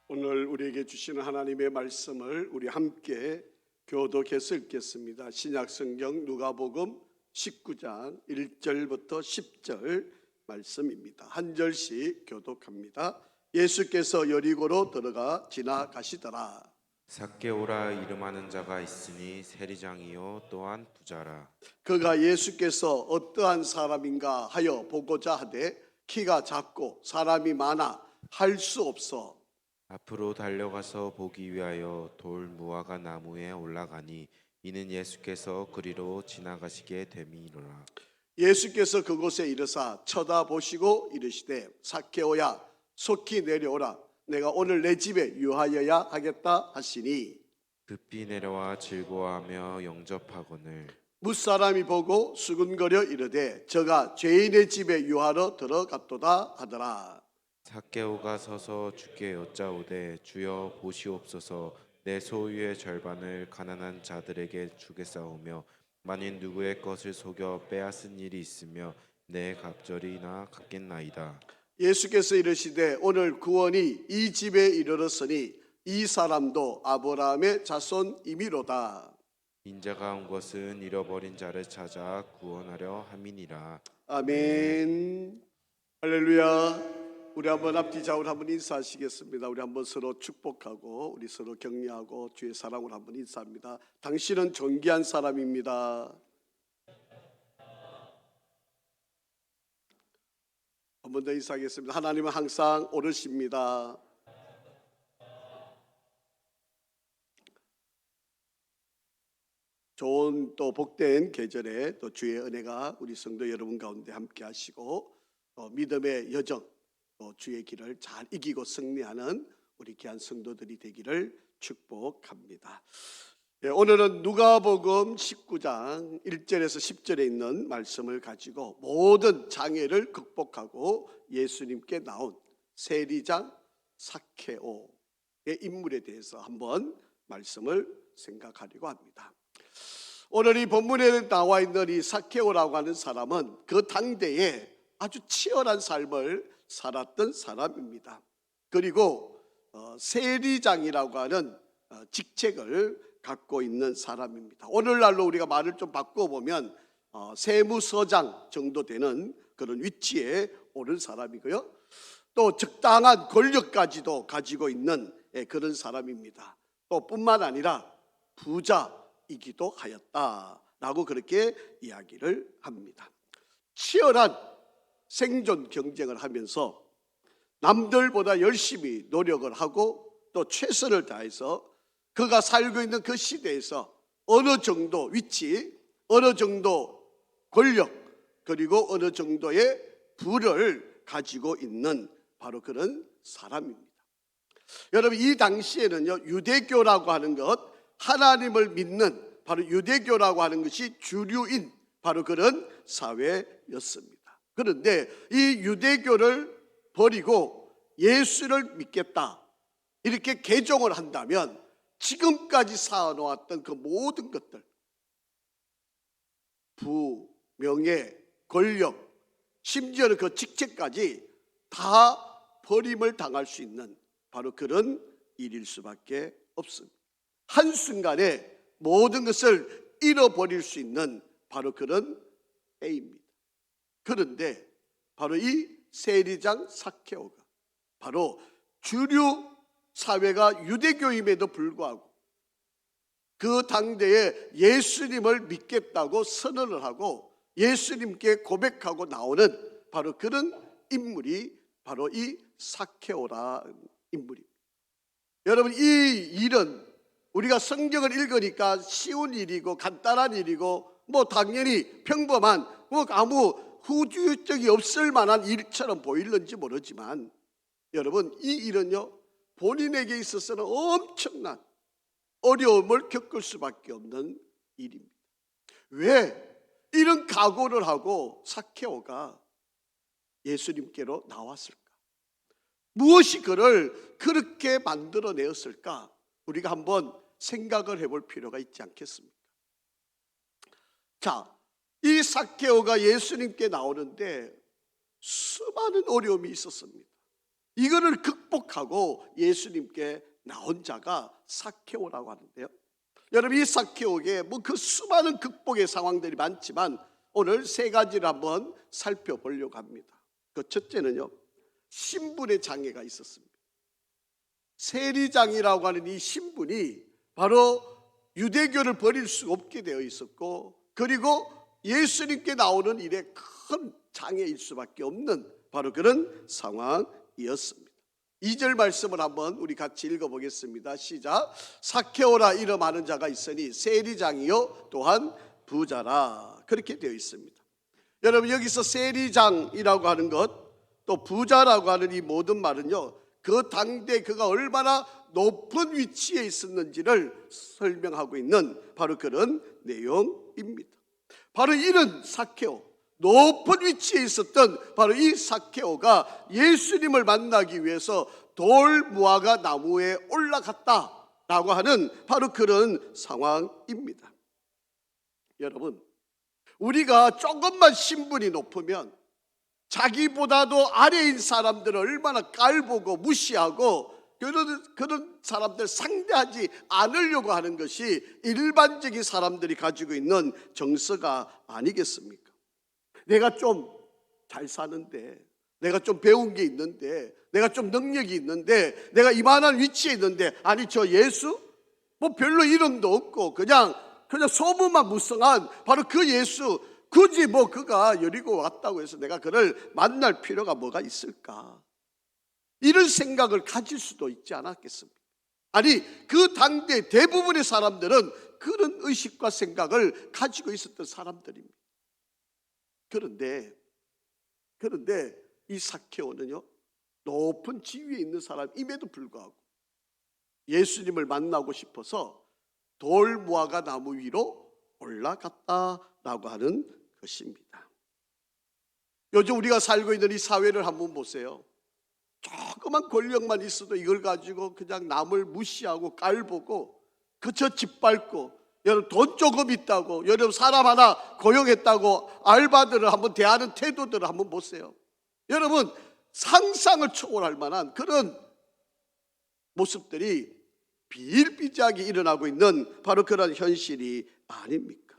오늘 우리에게 주시는 하나님의 말씀을 우리 함께 교독해서 읽겠습니다. 신약성경 누가복음 19장 1절부터 10절 말씀입니다. 한 절씩 교독합니다. 예수께서 여리고로 들어가 지나가시더라. 삭개오라 이름하는 자가 있으니 세리장이요 또한 부자라. 그가 예수께서 어떠한 사람인가 하여 보고자 하되 키가 작고 사람이 많아 할 수 없어 앞으로 달려가서 보기 위하여 돌 무화과 나무에 올라가니 이는 예수께서 그리로 지나가시게 됨이니라. 예수께서 그곳에 이르사 쳐다보시고 이르시되 삭개오야 속히 내려오라 내가 오늘 내 집에 유하여야 하겠다 하시니 급히 내려와 즐거워하며 영접하거늘 무사람이 보고 수근거려 이르되 저가 죄인의 집에 유하러 들어갔도다 하더라. 삭개오가 서서 주께 여짜오되 주여 보시옵소서 내 소유의 절반을 가난한 자들에게 주겠사오며 만일 누구의 것을 속여 빼앗은 일이 있으며 내 갑절이나 갚겠나이다. 예수께서 이르시되 오늘 구원이 이 집에 이르렀으니 이 사람도 아브라함의 자손이미로다. 인자가 온 것은 잃어버린 자를 찾아 구원하려 함이니라. 아멘. 할렐루야. 우리 한번 앞뒤 좌우로 한번 인사하시겠습니다. 우리 한번 서로 축복하고 우리 서로 격려하고 주의 사랑으로 한번 인사합니다. 당신은 존귀한 사람입니다. 한 번 더 인사하겠습니다. 하나님은 항상 오르십니다. 좋은 또 복된 계절에 또 주의 은혜가 우리 성도 여러분 가운데 함께 하시고 믿음의 여정 또 주의 길을 잘 이기고 승리하는 우리 귀한 성도들이 되기를 축복합니다. 오늘은 누가복음 19장 1절에서 10절에 있는 말씀을 가지고 모든 장애를 극복하고 예수님께 나온 세리장 삭개오의 인물에 대해서 한번 말씀을 생각하려고 합니다. 오늘 이 본문에 나와 있는 이 삭개오라고 하는 사람은 그 당대에 아주 치열한 삶을 살았던 사람입니다. 그리고 세리장이라고 하는 직책을 갖고 있는 사람입니다. 오늘날로 우리가 말을 좀 바꿔보면 세무서장 정도 되는 그런 위치에 오른 사람이고요. 또 적당한 권력까지도 가지고 있는 그런 사람입니다. 또 뿐만 아니라 부자이기도 하였다라고 그렇게 이야기를 합니다. 치열한 생존 경쟁을 하면서 남들보다 열심히 노력을 하고 또 최선을 다해서 그가 살고 있는 그 시대에서 어느 정도 위치, 어느 정도 권력, 그리고 어느 정도의 부를 가지고 있는 바로 그런 사람입니다. 여러분, 이 당시에는요, 유대교라고 하는 것, 하나님을 믿는 바로 유대교라고 하는 것이 주류인 바로 그런 사회였습니다. 그런데 이 유대교를 버리고 예수를 믿겠다 이렇게 개종을 한다면 지금까지 쌓아놓았던 그 모든 것들, 부, 명예, 권력, 심지어는 그 직책까지 다 버림을 당할 수 있는 바로 그런 일일 수밖에 없습니다. 한순간에 모든 것을 잃어버릴 수 있는 바로 그런 때입니다. 그런데 바로 이 세리장 삭개오가 바로 주류 사회가 유대교임에도 불구하고 그 당대에 예수님을 믿겠다고 선언을 하고 예수님께 고백하고 나오는 바로 그런 인물이 바로 이 삭개오라는 인물입니다. 여러분, 이 일은 우리가 성경을 읽으니까 쉬운 일이고 간단한 일이고 뭐 당연히 평범한 아무 후주적이 없을 만한 일처럼 보일는지 모르지만 여러분, 이 일은요 본인에게 있어서는 엄청난 어려움을 겪을 수밖에 없는 일입니다. 왜 이런 각오를 하고 삭개오가 예수님께로 나왔을까? 무엇이 그를 그렇게 만들어내었을까? 우리가 한번 생각을 해볼 필요가 있지 않겠습니까? 자, 이 삭개오가 예수님께 나오는데 수많은 어려움이 있었습니다. 이거를 극복하고 예수님께 나온 자가 삭개오라고 하는데요. 여러분, 이 삭개오에게 그 수많은 극복의 상황들이 많지만 오늘 세 가지를 한번 살펴보려고 합니다. 그 첫째는요, 신분의 장애가 있었습니다. 세리장이라고 하는 이 신분이 바로 유대교를 버릴 수 없게 되어 있었고, 그리고 예수님께 나오는 일에 큰 장애일 수밖에 없는 바로 그런 상황이었습니다. 2절 말씀을 한번 우리 같이 읽어보겠습니다. 시작. 삭개오라 이름 아는 자가 있으니 세리장이요 또한 부자라. 그렇게 되어 있습니다. 여러분, 여기서 세리장이라고 하는 것, 또 부자라고 하는 이 모든 말은요, 그 당대 그가 얼마나 높은 위치에 있었는지를 설명하고 있는 바로 그런 내용입니다. 바로 이런 삭개오, 높은 위치에 있었던 바로 이 삭개오가 예수님을 만나기 위해서 돌 무화과 나무에 올라갔다라고 하는 바로 그런 상황입니다. 여러분, 우리가 조금만 신분이 높으면 자기보다도 아래인 사람들을 얼마나 깔보고 무시하고 그런 사람들 상대하지 않으려고 하는 것이 일반적인 사람들이 가지고 있는 정서가 아니겠습니까? 내가 좀 잘 사는데, 내가 좀 배운 게 있는데, 내가 좀 능력이 있는데, 내가 이만한 위치에 있는데, 아니 저 예수? 뭐 별로 이름도 없고 그냥 소문만 무성한 바로 그 예수, 굳이 뭐 그가 여리고 왔다고 해서 내가 그를 만날 필요가 뭐가 있을까? 이런 생각을 가질 수도 있지 않았겠습니까? 아니, 그 당대 대부분의 사람들은 그런 의식과 생각을 가지고 있었던 사람들입니다. 그런데 이 삭개오는요, 높은 지위에 있는 사람임에도 불구하고 예수님을 만나고 싶어서 돌 무화과 나무 위로 올라갔다라고 하는 것입니다. 요즘 우리가 살고 있는 이 사회를 한번 보세요. 조그만 권력만 있어도 이걸 가지고 그냥 남을 무시하고 깔보고 그저 짓밟고, 여러분 돈 조금 있다고, 여러분 사람 하나 고용했다고 알바들을 한번 대하는 태도들을 한번 보세요. 여러분, 상상을 초월할 만한 그런 모습들이 비일비재하게 일어나고 있는 바로 그런 현실이 아닙니까?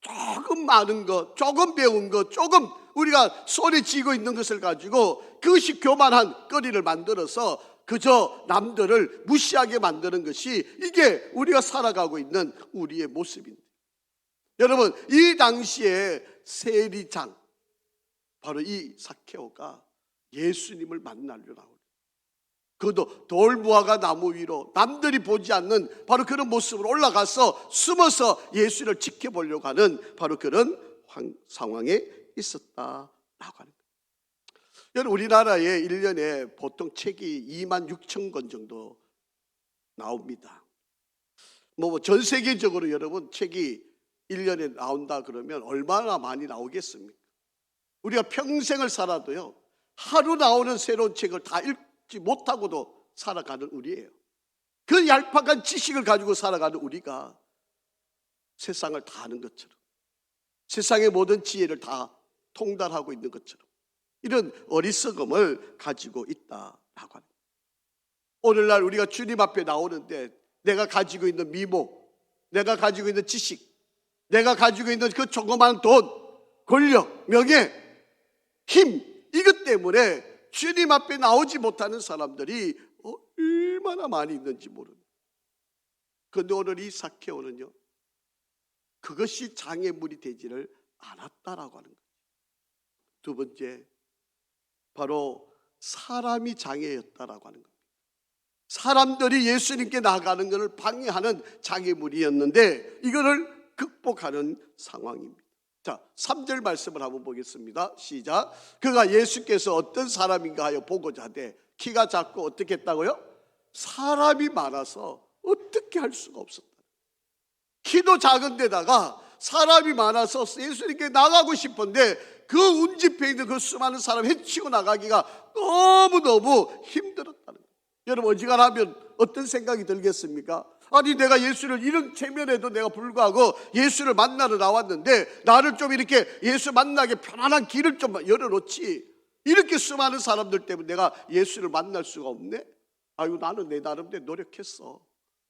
조금 많은 것, 조금 배운 것, 조금 우리가 손에 쥐고 있는 것을 가지고 그것이 교만한 거리를 만들어서 그저 남들을 무시하게 만드는 것이 이게 우리가 살아가고 있는 우리의 모습입니다. 여러분, 이 당시에 세리장, 바로 이 삭개오가 예수님을 만나려 나오는, 그것도 돌무화과 나무 위로 남들이 보지 않는 바로 그런 모습으로 올라가서 숨어서 예수를 지켜보려고 하는 바로 그런 상황에 있었다라고 하는 거예요. 여러분, 우리나라에 1년에 보통 책이 26,000권 정도 나옵니다. 전 세계적으로 여러분 책이 1년에 나온다 그러면 얼마나 많이 나오겠습니까? 우리가 평생을 살아도요, 하루 나오는 새로운 책을 다 읽지 못하고도 살아가는 우리예요. 그 얄팍한 지식을 가지고 살아가는 우리가 세상을 다 아는 것처럼, 세상의 모든 지혜를 다 통달하고 있는 것처럼 이런 어리석음을 가지고 있다라고 합니다. 오늘날 우리가 주님 앞에 나오는데 내가 가지고 있는 미모, 내가 가지고 있는 지식, 내가 가지고 있는 그 조그마한 돈, 권력, 명예, 힘, 이것 때문에 주님 앞에 나오지 못하는 사람들이 얼마나 많이 있는지 모릅니다. 그런데 오늘 이 삭개오는요, 그것이 장애물이 되지를 않았다라고 하는 거예요. 두 번째, 바로 사람이 장애였다라고 하는 겁니다. 사람들이 예수님께 나아가는 것을 방해하는 장애물이었는데 이거를 극복하는 상황입니다. 자, 3절 말씀을 한번 보겠습니다. 시작. 그가 예수께서 어떤 사람인가 하여 보고자 하되, 키가 작고 어떻게 했다고요? 사람이 많아서 어떻게 할 수가 없었다. 키도 작은 데다가 사람이 많아서 예수님께 나가고 싶은데 그 운집해 있는 그 수많은 사람 헤치고 나가기가 너무너무 힘들었다는 거예요. 여러분, 어지간하면 어떤 생각이 들겠습니까? 아니, 내가 예수를 이런 체면에도 내가 불구하고 예수를 만나러 나왔는데 나를 좀 이렇게 예수 만나게 편안한 길을 좀 열어놓지, 이렇게 수많은 사람들 때문에 내가 예수를 만날 수가 없네? 아이고, 나는 내 나름대로 노력했어.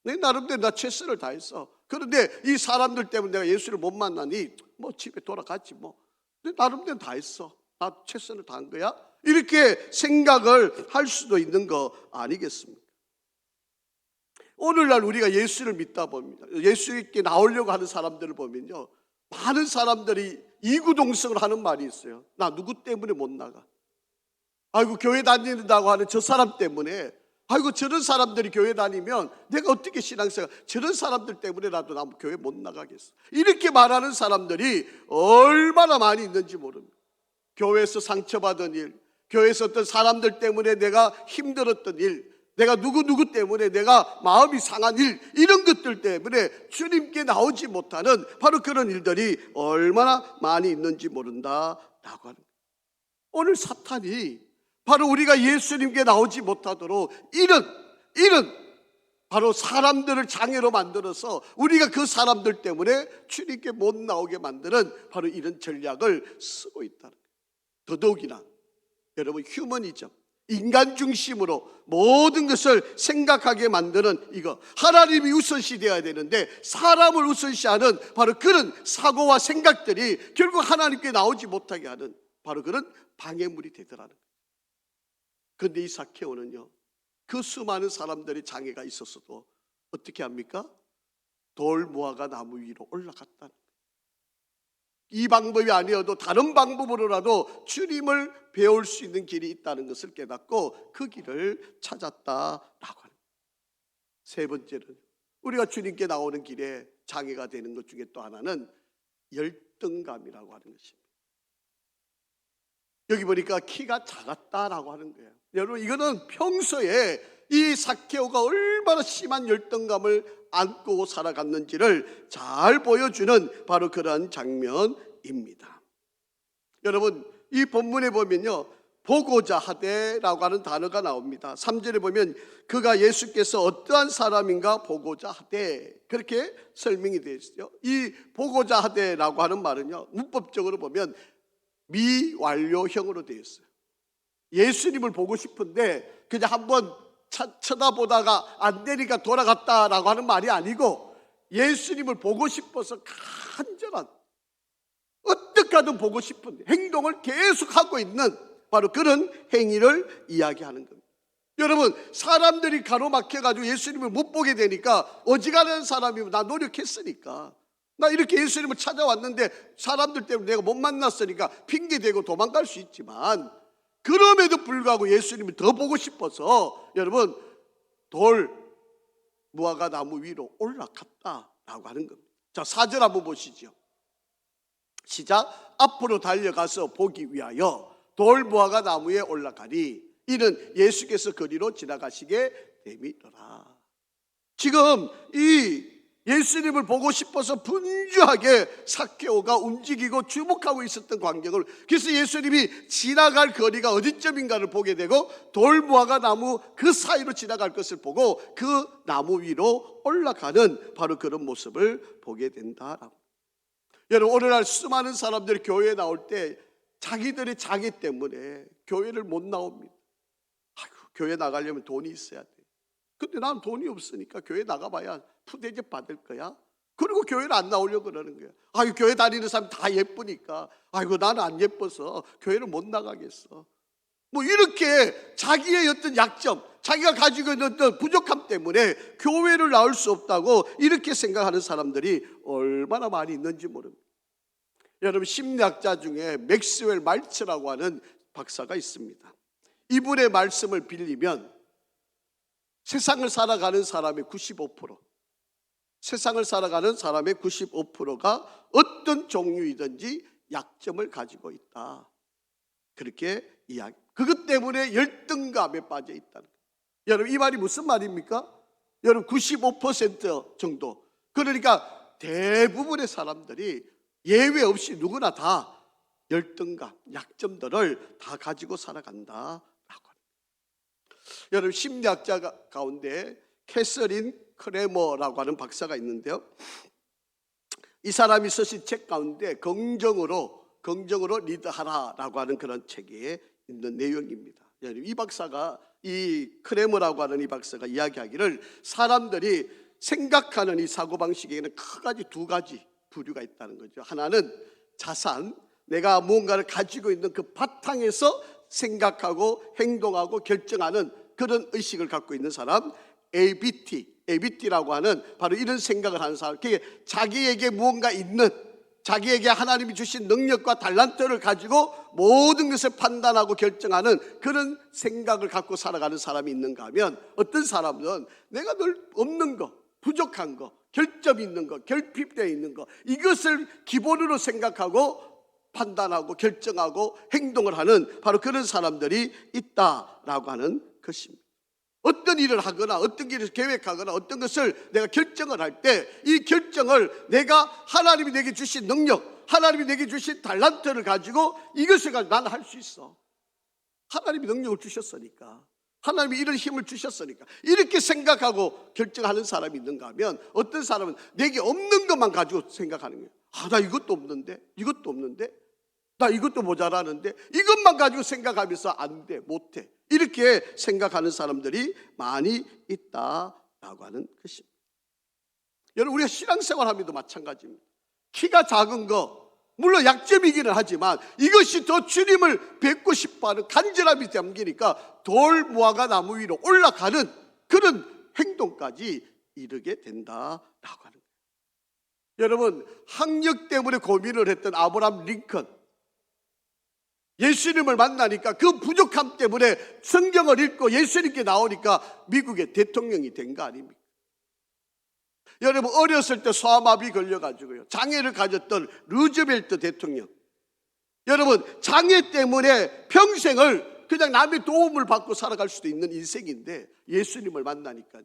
내 나름대로 나 최선을 다했어. 그런데 이 사람들 때문에 내가 예수를 못 만나니 뭐 집에 돌아갔지 뭐. 내 나름대로 다 했어. 나 최선을 다한 거야? 이렇게 생각을 할 수도 있는 거 아니겠습니까? 오늘날 우리가 예수를 믿다 봅니다. 예수께 나오려고 하는 사람들을 보면요, 많은 사람들이 이구동성을 하는 말이 있어요. 나 누구 때문에 못 나가? 아이고, 교회 다닌다고 하는 저 사람 때문에, 아이고, 저런 사람들이 교회 다니면 내가 어떻게 신앙생활, 저런 사람들 때문에라도 나 교회 못 나가겠어. 이렇게 말하는 사람들이 얼마나 많이 있는지 모릅니다. 교회에서 상처받은 일, 교회에서 어떤 사람들 때문에 내가 힘들었던 일, 내가 누구 때문에 내가 마음이 상한 일, 이런 것들 때문에 주님께 나오지 못하는 바로 그런 일들이 얼마나 많이 있는지 모른다라고 하는 거예요. 오늘 사탄이 바로 우리가 예수님께 나오지 못하도록 이런 바로 사람들을 장애로 만들어서 우리가 그 사람들 때문에 주님께 못 나오게 만드는 바로 이런 전략을 쓰고 있다는 거예요. 더더욱이나 여러분, 휴머니즘, 인간 중심으로 모든 것을 생각하게 만드는 이거, 하나님이 우선시 되어야 되는데 사람을 우선시하는 바로 그런 사고와 생각들이 결국 하나님께 나오지 못하게 하는 바로 그런 방해물이 되더라는 거예요. 그런데 이 삭개오는요, 그 수많은 사람들이 장애가 있었어도 어떻게 합니까? 돌무화과 나무 위로 올라갔다는 거예요. 이 방법이 아니어도 다른 방법으로라도 주님을 배울 수 있는 길이 있다는 것을 깨닫고 그 길을 찾았다라고 하는 거예요. 세 번째는 우리가 주님께 나오는 길에 장애가 되는 것 중에 또 하나는 열등감이라고 하는 것입니다. 여기 보니까 키가 작았다라고 하는 거예요. 여러분, 이거는 평소에 이 삭개오가 얼마나 심한 열등감을 안고 살아갔는지를 잘 보여주는 바로 그러한 장면입니다. 여러분, 이 본문에 보면요, 보고자 하되라고 하는 단어가 나옵니다. 3절에 보면 그가 예수께서 어떠한 사람인가 보고자 하되, 그렇게 설명이 되어 있어요. 이 보고자 하되라고 하는 말은요, 문법적으로 보면 미완료형으로 되어 있어요. 예수님을 보고 싶은데 그냥 한번 쳐다보다가 안 되니까 돌아갔다라고 하는 말이 아니고, 예수님을 보고 싶어서 간절한, 어떻게 하든 보고 싶은 행동을 계속하고 있는 바로 그런 행위를 이야기하는 겁니다. 여러분, 사람들이 가로막혀가지고 예수님을 못 보게 되니까 어지간한 사람이면 나 노력했으니까, 나 이렇게 예수님을 찾아왔는데 사람들 때문에 내가 못 만났으니까 핑계대고 도망갈 수 있지만, 그럼에도 불구하고 예수님을 더 보고 싶어서 여러분, 돌 무화과 나무 위로 올라갔다라고 하는 겁니다. 자, 4절 한번 보시죠. 시작. 앞으로 달려가서 보기 위하여 돌 무화과 나무에 올라가니 이는 예수께서 거리로 지나가시게 됨이더라. 지금 이 예수님을 보고 싶어서 분주하게 삭개오가 움직이고 주목하고 있었던 광경을, 그래서 예수님이 지나갈 거리가 어디쯤인가를 보게 되고 돌무화과 나무 그 사이로 지나갈 것을 보고 그 나무 위로 올라가는 바로 그런 모습을 보게 된다라고. 여러분, 오늘날 수많은 사람들이 교회에 나올 때 자기들의 장애 때문에 교회를 못 나옵니다. 아이고, 교회 나가려면 돈이 있어야 돼. 근데 난 돈이 없으니까 교회 나가봐야 푸대접 받을 거야. 그리고 교회를 안 나오려고 그러는 거야. 아이고, 교회 다니는 사람 다 예쁘니까, 아이고, 나는 안 예뻐서 교회를 못 나가겠어. 뭐 이렇게 자기의 어떤 약점, 자기가 가지고 있는 어떤 부족함 때문에 교회를 나올 수 없다고 이렇게 생각하는 사람들이 얼마나 많이 있는지 모릅니다. 여러분, 심리학자 중에 맥스웰 말츠라고 하는 박사가 있습니다. 이분의 말씀을 빌리면 세상을 살아가는 사람의 95%, 세상을 살아가는 사람의 95%가 어떤 종류이든지 약점을 가지고 있다, 그렇게 이야기. 그것 때문에 열등감에 빠져 있다는 거예요. 여러분, 이 말이 무슨 말입니까? 여러분, 95% 정도, 그러니까 대부분의 사람들이 예외 없이 누구나 다 열등감, 약점들을 다 가지고 살아간다. 여러분, 심리학자 가운데 캐서린 크레머라고 하는 박사가 있는데요, 이 사람이 쓰신 책 가운데 긍정으로 리드하라라고 하는 그런 책에 있는 내용입니다. 이 박사가, 이 크레머라고 하는 이 박사가 이야기하기를 사람들이 생각하는 이 사고방식에는 크게 두 가지 부류가 있다는 거죠. 하나는 자산, 내가 무언가를 가지고 있는 그 바탕에서 생각하고 행동하고 결정하는 그런 의식을 갖고 있는 사람, ABT라고 하는 바로 이런 생각을 하는 사람. 그게 자기에게 무언가 있는, 자기에게 하나님이 주신 능력과 달란트를 가지고 모든 것을 판단하고 결정하는 그런 생각을 갖고 살아가는 사람이 있는가 하면, 어떤 사람은 내가 늘 없는 거, 부족한 거, 결점이 있는 거, 결핍되어 있는 거, 이것을 기본으로 생각하고 판단하고 결정하고 행동을 하는 바로 그런 사람들이 있다라고 하는 것입니다. 어떤 일을 하거나 어떤 일을 계획하거나 어떤 것을 내가 결정을 할 때 이 결정을 내가 하나님이 내게 주신 능력, 하나님이 내게 주신 달란트를 가지고 이것을 가지고 나는 할 수 있어. 하나님이 능력을 주셨으니까, 하나님이 이런 힘을 주셨으니까, 이렇게 생각하고 결정하는 사람이 있는가 하면, 어떤 사람은 내게 없는 것만 가지고 생각하는 거예요. 나 이것도 없는데, 이것도 없는데, 나 이것도 모자라는데, 이것만 가지고 생각하면서 안 돼, 못해, 이렇게 생각하는 사람들이 많이 있다라고 하는 것입니다. 여러분, 우리가 신앙생활 하면도 마찬가지입니다. 키가 작은 거, 물론 약점이기는 하지만 이것이 더 주님을 뵙고 싶어하는 간절함이 담기니까 돌 무화과 나무 위로 올라가는 그런 행동까지 이르게 된다라고 하는 거예요. 여러분, 학력 때문에 고민을 했던 아브라함 링컨, 예수님을 만나니까 그 부족함 때문에 성경을 읽고 예수님께 나오니까 미국의 대통령이 된 거 아닙니까? 여러분, 어렸을 때 소아마비 걸려가지고요, 장애를 가졌던 루즈벨트 대통령, 여러분, 장애 때문에 평생을 그냥 남의 도움을 받고 살아갈 수도 있는 인생인데 예수님을 만나니까요,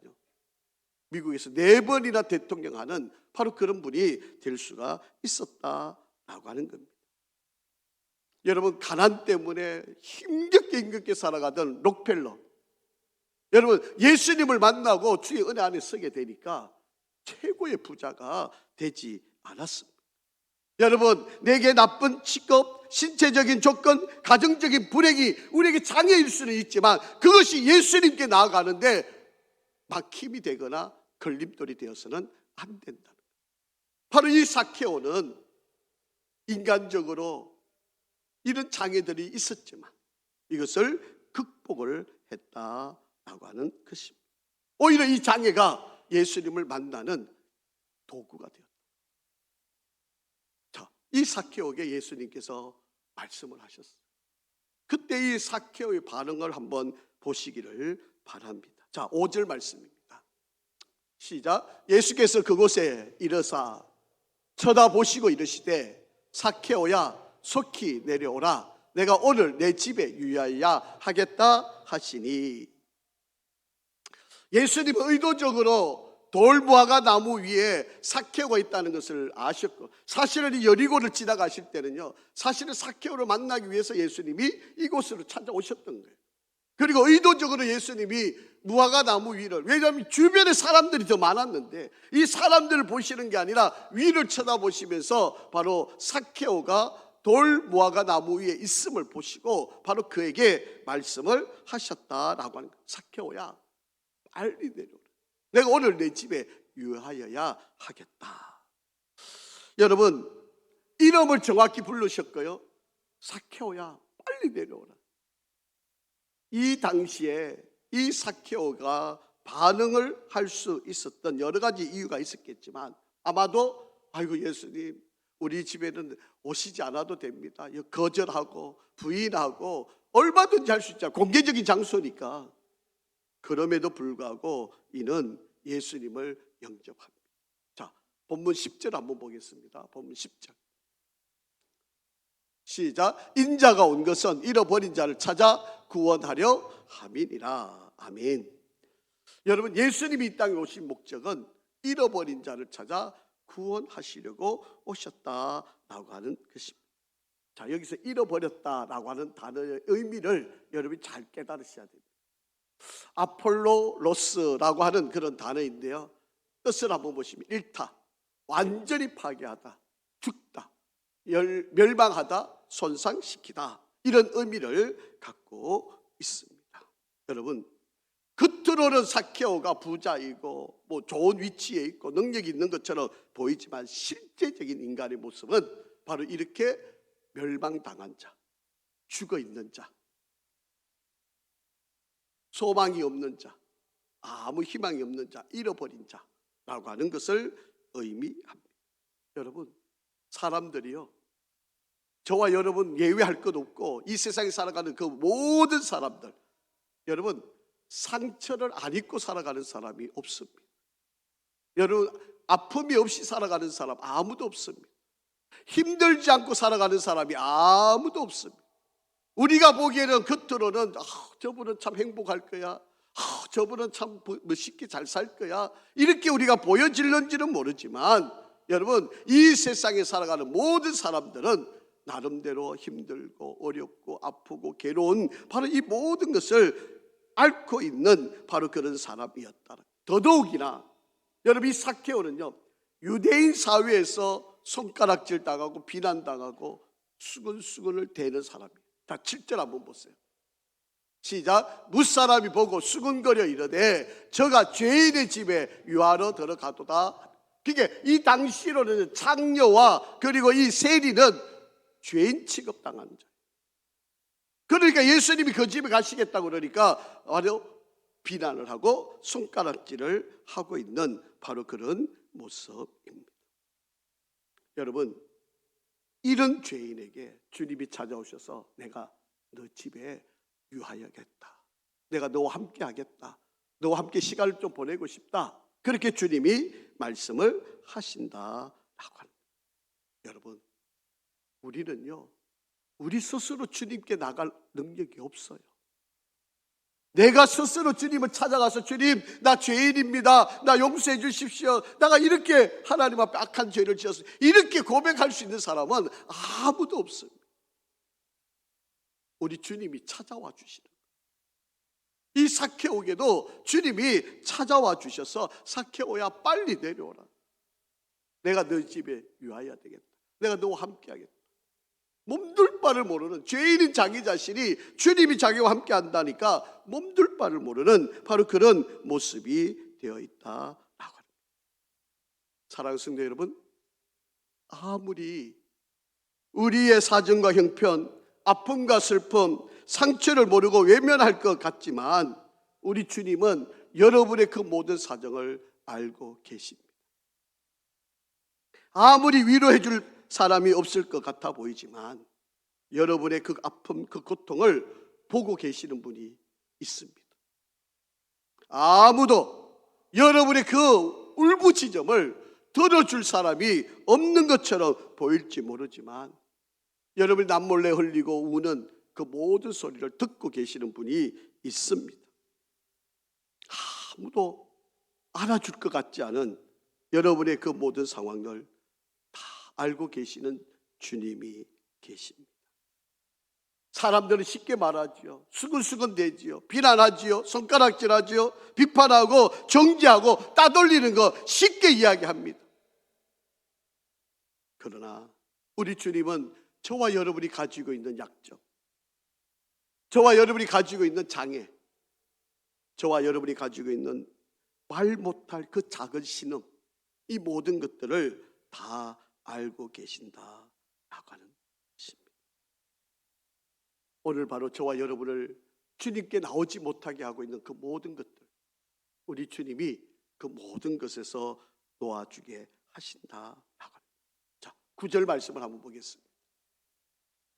미국에서 4번이나 대통령하는 바로 그런 분이 될 수가 있었다라고 하는 겁니다. 여러분, 가난 때문에 힘겹게 살아가던 록펠러, 여러분, 예수님을 만나고 주의 은혜 안에 서게 되니까 최고의 부자가 되지 않았습니다. 여러분, 내게 나쁜 직업, 신체적인 조건, 가정적인 불행이 우리에게 장애일 수는 있지만 그것이 예수님께 나아가는데 막힘이 되거나 걸림돌이 되어서는 안 된다는 거예요. 바로 이 삭케오는 인간적으로 이런 장애들이 있었지만 이것을 극복을 했다라고 하는 것입니다. 오히려 이 장애가 예수님을 만나는 도구가 되었다. 자, 이 삭케오에게 예수님께서 말씀을 하셨어요. 그때 이 삭케오의 반응을 한번 보시기를 바랍니다. 자, 5절 말씀입니다. 시작. 예수께서 그곳에 이르사 쳐다보시고 이르시되 삭케오야, 속히 내려오라. 내가 오늘 내 집에 유의하여야 하겠다 하시니, 예수님은 의도적으로 돌무화과 나무 위에 삭케오가 있다는 것을 아셨고, 사실은 이 여리고를 지나가실 때는요, 사실은 삭케오를 만나기 위해서 예수님이 이곳으로 찾아오셨던 거예요. 그리고 의도적으로 예수님이 무화과 나무 위를, 왜냐하면 주변에 사람들이 더 많았는데 이 사람들을 보시는 게 아니라 위를 쳐다보시면서 바로 삭케오가 돌 무화과 나무 위에 있음을 보시고 바로 그에게 말씀을 하셨다라고 하는 거예요. 삭케오야, 빨리 내려오라. 내가 오늘 내 집에 유하여야 하겠다. 여러분, 이름을 정확히 부르셨고요, 삭케오야, 빨리 내려오라. 이 당시에 이 삭케오가 반응을 할 수 있었던 여러 가지 이유가 있었겠지만, 아마도 아이고 예수님, 우리 집에는 오시지 않아도 됩니다, 거절하고 부인하고 얼마든지 할 수 있잖아요, 공개적인 장소니까. 그럼에도 불구하고 이는 예수님을 영접합니다. 자, 본문 10절 한번 보겠습니다. 본문 10절 시작. 인자가 온 것은 잃어버린 자를 찾아 구원하려 함이니라. 아멘. 여러분, 예수님이 이 땅에 오신 목적은 잃어버린 자를 찾아 구원하시려고 오셨다라고 하는 것입니다. 자, 여기서 잃어버렸다라고 하는 단어의 의미를 여러분이 잘 깨달으셔야 됩니다. 아폴로로스라고 하는 그런 단어인데요, 뜻을 한번 보시면 일타, 완전히 파괴하다, 죽다, 멸망하다, 손상시키다, 이런 의미를 갖고 있습니다. 여러분, 겉으로는 사케오가 부자이고 뭐 좋은 위치에 있고 능력이 있는 것처럼 보이지만 실제적인 인간의 모습은 바로 이렇게 멸망당한 자, 죽어 있는 자, 소망이 없는 자, 아무 희망이 없는 자, 잃어버린 자라고 하는 것을 의미합니다. 여러분, 사람들이요, 저와 여러분 예외할 것 없고 이 세상에 살아가는 그 모든 사람들, 여러분 상처를 안 입고 살아가는 사람이 없습니다. 여러분, 아픔이 없이 살아가는 사람 아무도 없습니다. 힘들지 않고 살아가는 사람이 아무도 없습니다. 우리가 보기에는 겉으로는 저분은 참 행복할 거야, 저분은 참 멋있게 잘 살 거야, 이렇게 우리가 보여질는지는 모르지만 여러분, 이 세상에 살아가는 모든 사람들은 나름대로 힘들고 어렵고 아프고 괴로운 바로 이 모든 것을 앓고 있는 바로 그런 사람이었다. 더더욱이나 여러분, 이 사케오는요, 유대인 사회에서 손가락질 당하고 비난당하고 수근수근을 대는 사람이에요. 자, 7절 한번 보세요. 시작. 무사람이 보고 수근거려 이르되 저가 죄인의 집에 유하러 들어가도다. 그게 이 당시로는 장녀와 그리고 이 세리는 죄인 취급당하는 자예요. 그러니까 예수님이 그 집에 가시겠다고 그러니까 바로 비난을 하고 손가락질을 하고 있는 바로 그런 모습입니다. 여러분, 이런 죄인에게 주님이 찾아오셔서 내가 너 집에 유하여겠다, 내가 너와 함께 하겠다, 너와 함께 시간을 좀 보내고 싶다, 그렇게 주님이 말씀을 하신다라고 합니다. 여러분, 우리는요, 우리 스스로 주님께 나갈 능력이 없어요. 내가 스스로 주님을 찾아가서 주님, 나 죄인입니다, 나 용서해 주십시오, 내가 이렇게 하나님 앞에 악한 죄를 지었어요, 이렇게 고백할 수 있는 사람은 아무도 없습니다. 우리 주님이 찾아와 주시는 거예요. 이 사케오에게도 주님이 찾아와 주셔서 사케오야 빨리 내려오라, 내가 너 집에 유하여야 되겠다, 내가 너와 함께 하겠다. 몸둘 바를 모르는 죄인인 자기 자신이 주님이 자기와 함께 한다니까 몸둘 바를 모르는 바로 그런 모습이 되어 있다라고 합니다. 사랑하는 성도 여러분, 아무리 우리의 사정과 형편, 아픔과 슬픔, 상처를 모르고 외면할 것 같지만 우리 주님은 여러분의 그 모든 사정을 알고 계십니다. 아무리 위로해 줄 사람이 없을 것 같아 보이지만 여러분의 그 아픔, 그 고통을 보고 계시는 분이 있습니다. 아무도 여러분의 그 울부짖음을 들어줄 사람이 없는 것처럼 보일지 모르지만 여러분이 남몰래 흘리고 우는 그 모든 소리를 듣고 계시는 분이 있습니다. 아무도 알아줄 것 같지 않은 여러분의 그 모든 상황을 다 알고 계시는 주님이 계십니다. 사람들은 쉽게 말하지요, 수근수근대지요, 비난하지요, 손가락질하지요, 비판하고 정죄하고 따돌리는 거 쉽게 이야기합니다. 그러나 우리 주님은 저와 여러분이 가지고 있는 약점, 저와 여러분이 가지고 있는 장애, 저와 여러분이 가지고 있는 말 못할 그 작은 신음, 이 모든 것들을 다 알고 계신다라고 하는 것입니다. 오늘 바로 저와 여러분을 주님께 나오지 못하게 하고 있는 그 모든 것들, 우리 주님이 그 모든 것에서 도와주게 하신다라고 합니다. 자, 9절 말씀을 한번 보겠습니다.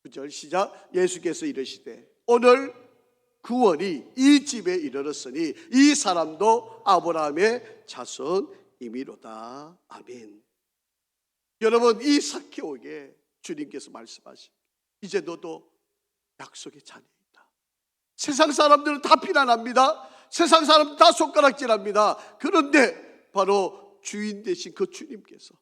9절 시작. 예수께서 이르시되 오늘 구원이 이 집에 이르렀으니 이 사람도 아브라함의 자손이미로다. 아멘. 여러분, 이 사케오에게 주님께서 말씀하신, 이제 너도 약속의 자녀이다. 세상 사람들은 다 비난합니다. 세상 사람들 다 손가락질합니다. 그런데 바로 주인 되신 그 주님께서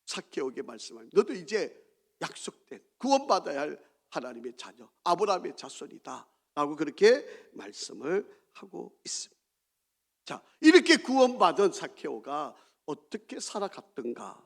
사케오에게 말씀합니다. 너도 이제 약속된 구원받아야 할 하나님의 자녀, 아브라함의 자손이다 라고 그렇게 말씀을 하고 있습니다. 자, 이렇게 구원받은 사케오가 어떻게 살아갔던가,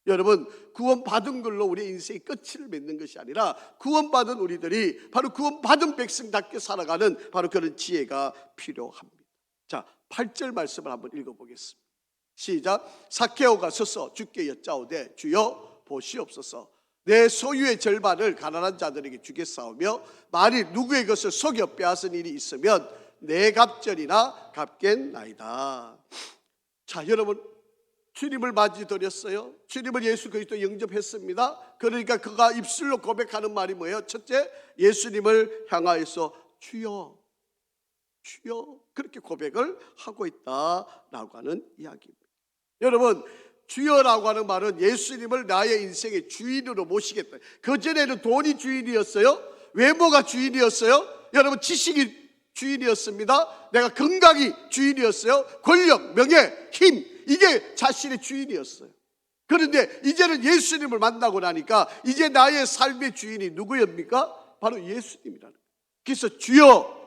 여러분, 구원받은 걸로 우리의 인생의 끝을 맺는 것이 아니라 구원받은 우리들이 바로 구원받은 백성답게 살아가는 바로 그런 지혜가 필요합니다. 자, 8절 말씀을 한번 읽어보겠습니다. 시작. 삭개오가 서서 주께 여짜오되 주여 보시옵소서. 내 소유의 절반을 가난한 자들에게 주겠사오며 만일 누구의 것을 속여 빼앗은 일이 있으면 내 갑절이나 갚겠나이다. 자, 여러분, 주님을 맞이 드렸어요. 주님을 예수 그리스도 영접했습니다. 그러니까 그가 입술로 고백하는 말이 뭐예요? 첫째, 예수님을 향하여서 주여, 주여, 그렇게 고백을 하고 있다라고 하는 이야기입니다. 여러분, 주여라고 하는 말은 예수님을 나의 인생의 주인으로 모시겠다. 그전에는 돈이 주인이었어요. 외모가 주인이었어요. 여러분, 지식이 주인이었습니다. 내가 건강이 주인이었어요. 권력, 명예, 힘, 이게 자신의 주인이었어요. 그런데 이제는 예수님을 만나고 나니까 이제 나의 삶의 주인이 누구입니까? 바로 예수님이라는 거예요. 그래서 주여,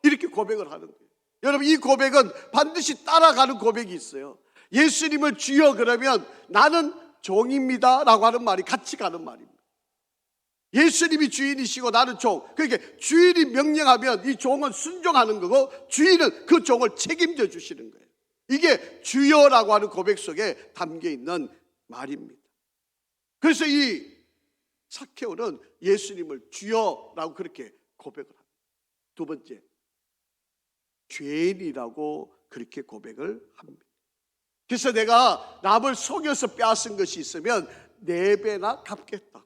이렇게 고백을 하는 거예요. 여러분, 이 고백은 반드시 따라가는 고백이 있어요. 예수님을 주여 그러면 나는 종입니다 라고 하는 말이 같이 가는 말입니다. 예수님이 주인이시고 나는 종. 그러니까 주인이 명령하면 이 종은 순종하는 거고 주인은 그 종을 책임져 주시는 거예요. 이게 주여라고 하는 고백 속에 담겨 있는 말입니다. 그래서 이 삭개오는 예수님을 주여라고 그렇게 고백을 합니다. 두 번째, 죄인이라고 그렇게 고백을 합니다. 그래서 내가 남을 속여서 빼앗은 것이 있으면 4배나 갚겠다고.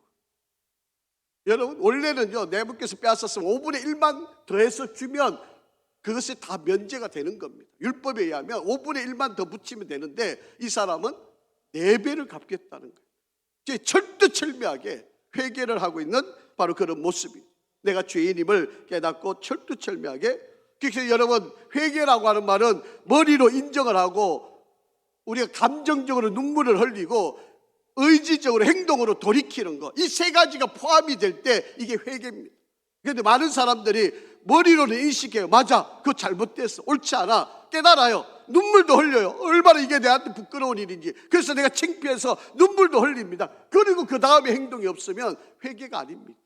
여러분, 원래는요, 내 분께서 빼앗았으면 5분의 1만 더해서 주면 그것이 다 면제가 되는 겁니다. 율법에 의하면 5분의 1만 더 붙이면 되는데 이 사람은 4배를 갚겠다는 거예요. 이제 철두철미하게 회개를 하고 있는 바로 그런 모습이, 내가 죄인임을 깨닫고 철두철미하게. 그래서 여러분, 회개라고 하는 말은 머리로 인정을 하고 우리가 감정적으로 눈물을 흘리고 의지적으로 행동으로 돌이키는 거, 이 3가지가 포함이 될 때 이게 회개입니다. 그런데 많은 사람들이 머리로는 인식해요. 맞아, 그거 잘못됐어, 옳지 않아, 깨달아요. 눈물도 흘려요. 얼마나 이게 내한테 부끄러운 일인지. 그래서 내가 창피해서 눈물도 흘립니다. 그리고 그 다음에 행동이 없으면 회개가 아닙니다.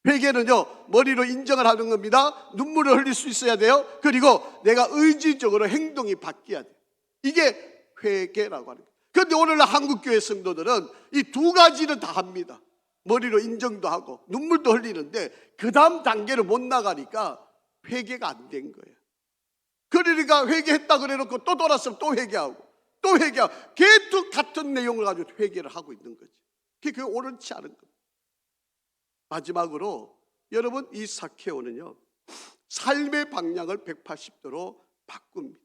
회개는요, 머리로 인정을 하는 겁니다. 눈물을 흘릴 수 있어야 돼요. 그리고 내가 의지적으로 행동이 바뀌어야 돼요. 이게 회개라고 하는 거예요. 그런데 오늘날 한국교회 성도들은 이 2가지는 다 합니다. 머리로 인정도 하고 눈물도 흘리는데 그 다음 단계를 못 나가니까 회개가 안 된 거예요. 그러니까 회개했다 그래놓고 또 돌아서면 또 회개하고 또 회개하고 계속 같은 내용을 가지고 회개를 하고 있는 거지. 그게 옳지 않은 겁니다. 마지막으로 여러분, 이 삭개오는요, 삶의 방향을 180도로 바꿉니다.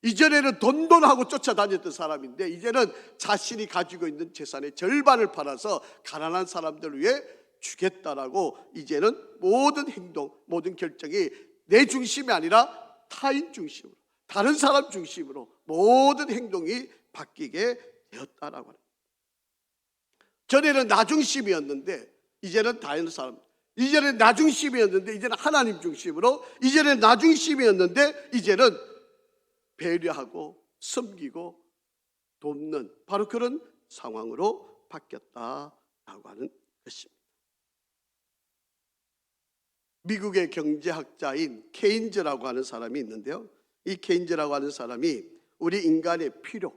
이전에는 돈돈하고 쫓아다녔던 사람인데 이제는 자신이 가지고 있는 재산의 절반을 팔아서 가난한 사람들을 위해 주겠다라고, 이제는 모든 행동, 모든 결정이 내 중심이 아니라 타인 중심으로, 다른 사람 중심으로 모든 행동이 바뀌게 되었다라고 합니다. 전에는 나 중심이었는데 이제는 다른 사람, 이제는 나 중심이었는데 이제는 하나님 중심으로, 이제는 나 중심이었는데 이제는 배려하고 섬기고 돕는 바로 그런 상황으로 바뀌었다라고 하는 것입니다. 미국의 경제학자인 케인즈라고 하는 사람이 있는데요, 이 케인즈라고 하는 사람이 우리 인간의 필요,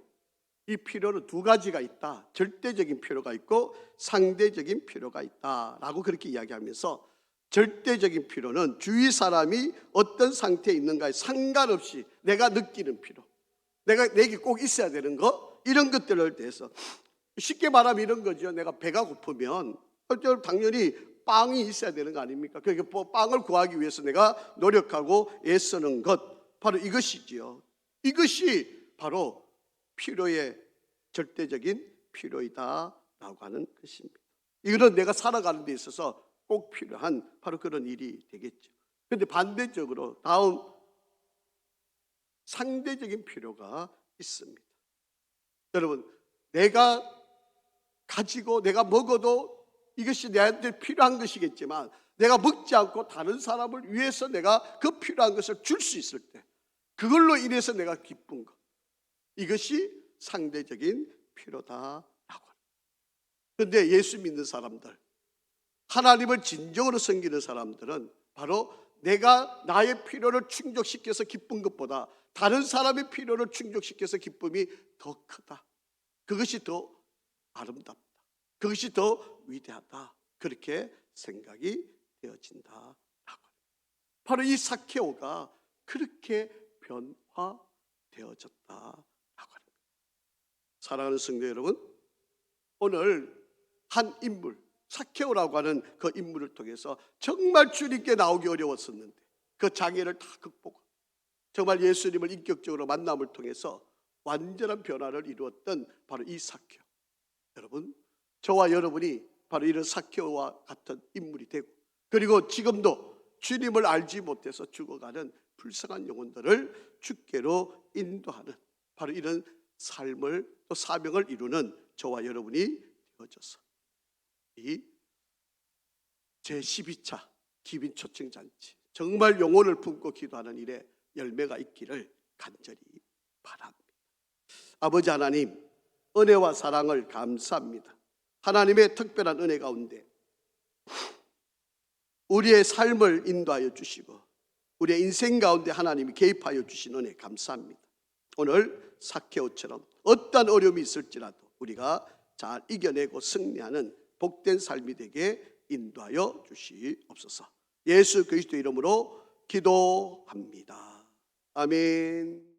이 필요는 2가지가 있다. 절대적인 필요가 있고 상대적인 필요가 있다라고 그렇게 이야기하면서, 절대적인 필요는 주위 사람이 어떤 상태에 있는가에 상관없이 내가 느끼는 필요, 내게 꼭 있어야 되는 거, 이런 것들을 대해서, 쉽게 말하면 이런 거죠. 내가 배가 고프면 당연히 빵이 있어야 되는 거 아닙니까? 그러니까 빵을 구하기 위해서 내가 노력하고 애쓰는 것, 바로 이것이지요. 이것이 바로 필요의 절대적인 필요이다라고 하는 것입니다. 이거는 내가 살아가는 데 있어서 꼭 필요한 바로 그런 일이 되겠죠. 그런데 반대적으로 다음 상대적인 필요가 있습니다. 여러분, 내가 가지고 내가 먹어도 이것이 내한테 필요한 것이겠지만 내가 먹지 않고 다른 사람을 위해서 내가 그 필요한 것을 줄 수 있을 때 그걸로 인해서 내가 기쁜 것, 이것이 상대적인 필요다라고 합니다. 그런데 예수 믿는 사람들, 하나님을 진정으로 섬기는 사람들은 바로 내가 나의 필요를 충족시켜서 기쁜 것보다 다른 사람의 필요를 충족시켜서 기쁨이 더 크다. 그것이 더 아름답다. 그것이 더 위대하다. 그렇게 생각이 되어진다. 바로 이 삭개오가 그렇게 변화되어졌다. 사랑하는 성도 여러분, 오늘 한 인물, 삭개오라고 하는 그 인물을 통해서 정말 주님께 나오기 어려웠었는데 그 장애를 다 극복하고 정말 예수님을 인격적으로 만남을 통해서 완전한 변화를 이루었던 바로 이 삭개오. 여러분, 저와 여러분이 바로 이런 삭개오와 같은 인물이 되고, 그리고 지금도 주님을 알지 못해서 죽어가는 불쌍한 영혼들을 주께로 인도하는 바로 이런 삶을, 또 사명을 이루는 저와 여러분이 되어져서 이 제12차 기빈 초청잔치, 정말 영혼을 품고 기도하는 일에 열매가 있기를 간절히 바랍니다. 아버지 하나님, 은혜와 사랑을 감사합니다. 하나님의 특별한 은혜 가운데 우리의 삶을 인도하여 주시고 우리의 인생 가운데 하나님이 개입하여 주신 은혜 감사합니다. 오늘 삭개오처럼 어떤 어려움이 있을지라도 우리가 잘 이겨내고 승리하는 복된 삶이 되게 인도하여 주시옵소서. 예수 그리스도 이름으로 기도합니다. 아멘.